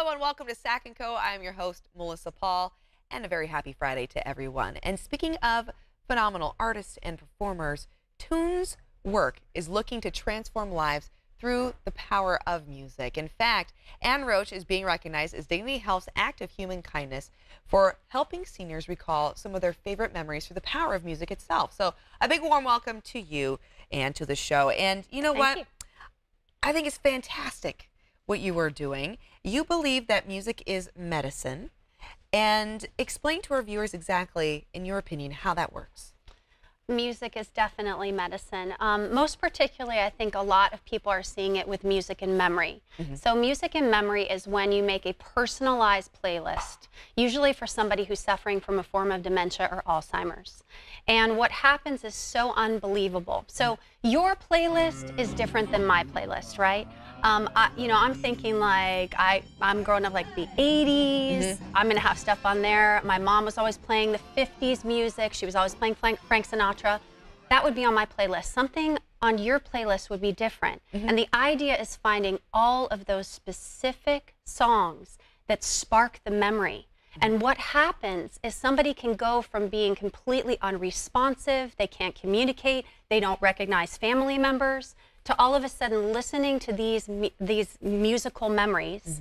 Hello and welcome to Sack & Co. I am your host, Melissa Paul, and a very happy Friday to everyone. And speaking of phenomenal artists and performers, TunesWork is looking to transform lives through the power of music. In fact, Ann Roach is being recognized as Dignity Health's Act of Human Kindness for helping seniors recall some of their favorite memories through the power of music itself. So a big warm welcome to you and to the show. And you know what? I think it's fantastic what you are doing. You believe that music is medicine, and explain to our viewers exactly, in your opinion, how that works. Music is definitely medicine. Most particularly, I think a lot of people are seeing it with music and memory. So music and memory is when you make a personalized playlist, usually for somebody who's suffering from a form of dementia or Alzheimer's. And what happens is so unbelievable. So your playlist is different than my playlist, right? I'm thinking like I'm growing up like the 80s. I'm gonna have stuff on there. My mom was always playing the 50s music. She was always playing Frank Sinatra. That would be on my playlist. Something on your playlist would be different. And the idea is finding all of those specific songs that spark the memory. And what happens is somebody can go from being completely unresponsive, they can't communicate, they don't recognize family members, to all of a sudden listening to these musical memories,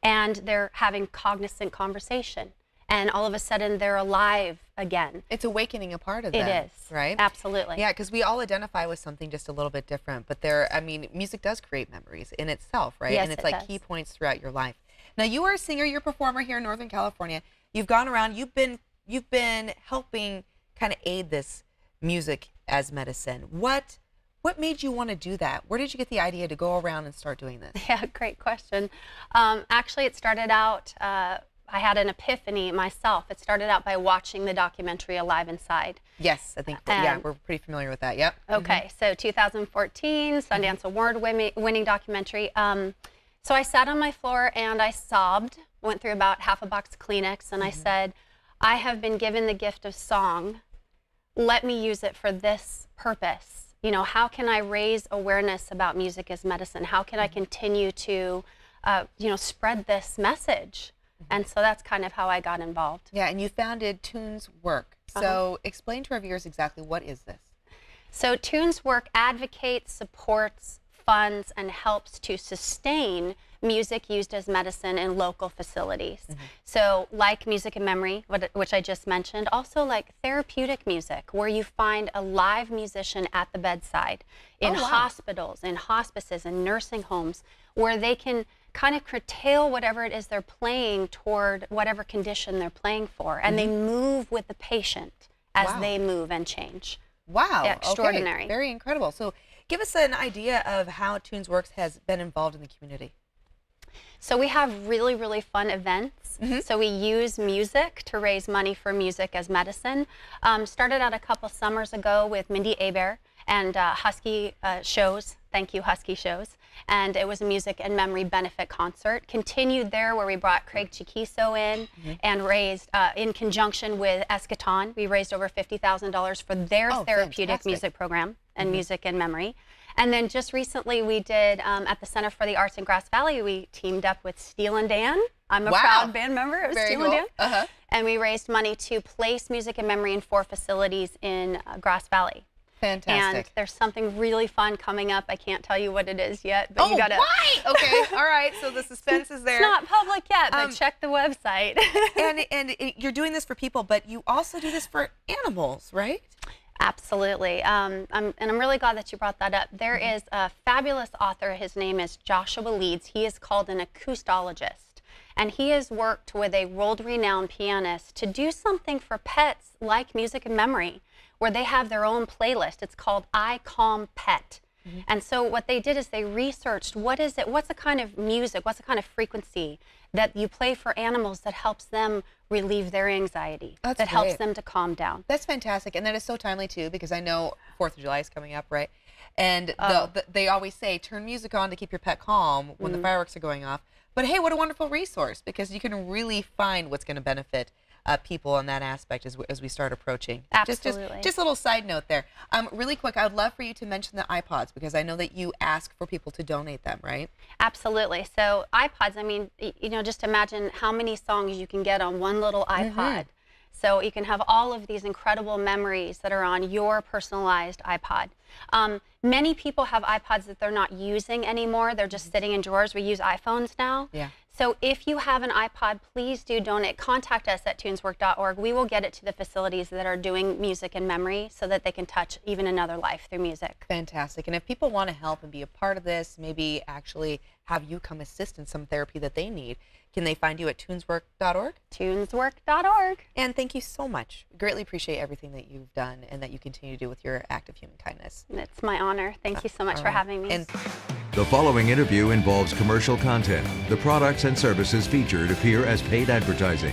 and they're having cognizant conversation. And all of a sudden they're alive again. It's awakening a part of them. It is, right? Absolutely. Yeah, because we all identify with something just a little bit different. But music does create memories in itself, right? Yes, and it's it like does. Key points throughout your life. Now, you are a singer, you're a performer here in Northern California. You've gone around, you've been helping kind of aid this music as medicine. What made you want to do that? Where did you get the idea to go around and start doing this? Yeah, great question. Actually, it started out, I had an epiphany myself. It started out by watching the documentary Alive Inside. Yes, I think, yeah, we're pretty familiar with that, yep. Okay, so 2014, Sundance Award-winning documentary. So I sat on my floor and I sobbed, went through about half a box of Kleenex, and I said, I have been given the gift of song. Let me use it for this purpose. You know, how can I raise awareness about music as medicine? How can I continue to, spread this message? And so that's kind of how I got involved. Yeah, and you founded TunesWork. So explain to our viewers exactly what is this? So TunesWork advocates, supports, funds, and helps to sustain music used as medicine in local facilities. So like music and memory, which I just mentioned, also like therapeutic music, where you find a live musician at the bedside, in hospitals, in hospices, in nursing homes, where they can kind of curtail whatever it is they're playing toward whatever condition they're playing for, and they move with the patient as they move and change. Wow. Extraordinary. Okay. Very incredible. So give us an idea of how TunesWorks has been involved in the community. So we have really, really fun events. So we use music to raise money for music as medicine. Started out a couple summers ago with Mindy Abair and Husky shows. Thank you, Husky shows. And it was a music and memory benefit concert. Continued there where we brought Craig Chiquiso in and raised, in conjunction with Eschaton, we raised over $50,000 for their therapeutic music program and music and memory. And then just recently we did, at the Center for the Arts in Grass Valley, we teamed up with Steele and Dan. I'm a proud band member of Steele and Dan. And we raised money to place music and memory in 4 facilities in Grass Valley. Fantastic. And there's something really fun coming up. I can't tell you what it is yet, but you gotta. Why? Okay, all right. So the suspense is there. It's not public yet, but check the website. and you're doing this for people, but you also do this for animals, right? Absolutely. I'm really glad that you brought that up. There is a fabulous author. His name is Joshua Leeds. He is called an acoustologist, and he has worked with a world-renowned pianist to do something for pets like music and memory, where they have their own playlist. It's called I Calm Pet. And so what they did is they researched what's the kind of music, what's the kind of frequency that you play for animals that helps them relieve their anxiety, that helps them to calm down. That's fantastic, and that is so timely too, because I know 4th of July is coming up, right? And they always say, turn music on to keep your pet calm when the fireworks are going off. But hey, what a wonderful resource, because you can really find what's going to benefit people on that aspect as we start approaching. Absolutely. Just a little side note there. Really quick, I would love for you to mention the iPods, because I know that you ask for people to donate them, right? Absolutely. So iPods, I mean, you know, just imagine how many songs you can get on one little iPod. So you can have all of these incredible memories that are on your personalized iPod. Many people have iPods that they're not using anymore. They're just sitting in drawers. We use iPhones now. Yeah. So if you have an iPod, please do donate. Contact us at TunesWork.org. We will get it to the facilities that are doing music and memory so that they can touch even another life through music. Fantastic. And if people want to help and be a part of this, maybe actually have you come assist in some therapy that they need, can they find you at TunesWork.org? TunesWork.org. And thank you so much. Greatly appreciate everything that you've done and that you continue to do with your act of human kindness. It's my honor. Thank you so much for having me. And The following interview involves commercial content. The products and services featured appear as paid advertising.